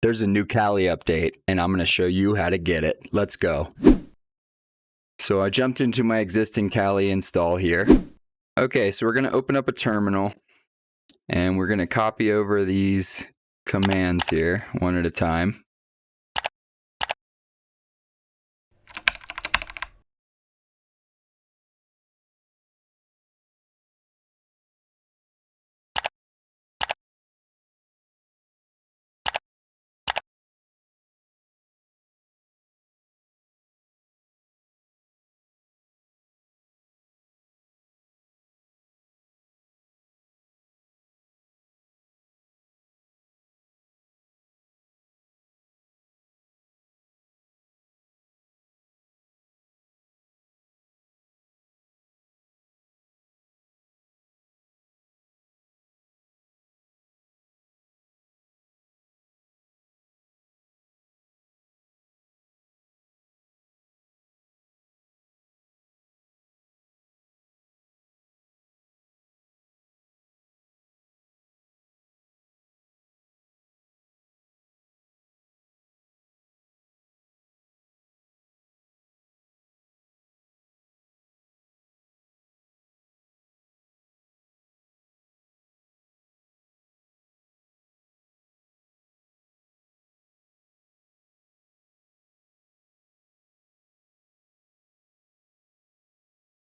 There's a new Kali update, and I'm going to show you how to get it. Let's go. So I jumped into my existing Kali install here. Okay, so we're going to open up a terminal, and we're going to copy over these commands here one at a time.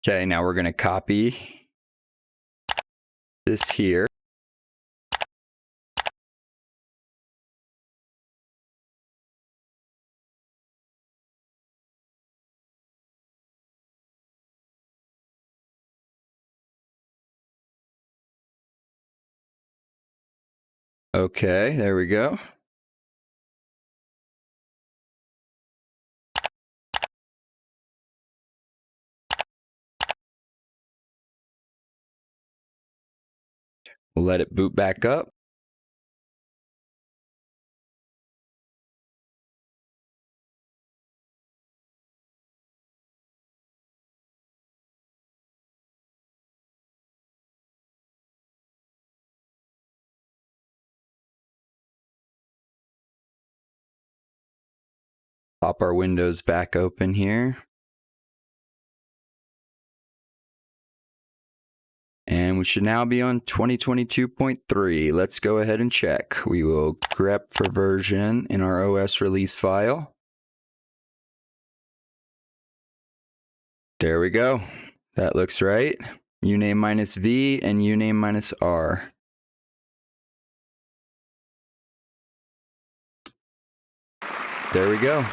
Okay, now we're going to copy this here. Okay, there we go. We'll let it boot back up. Pop our windows back open here. And we should now be on 2022.3. Let's go ahead and check. We will grep for version in our OS release file. There we go. That looks right. UNAME -V and UNAME -R. There we go.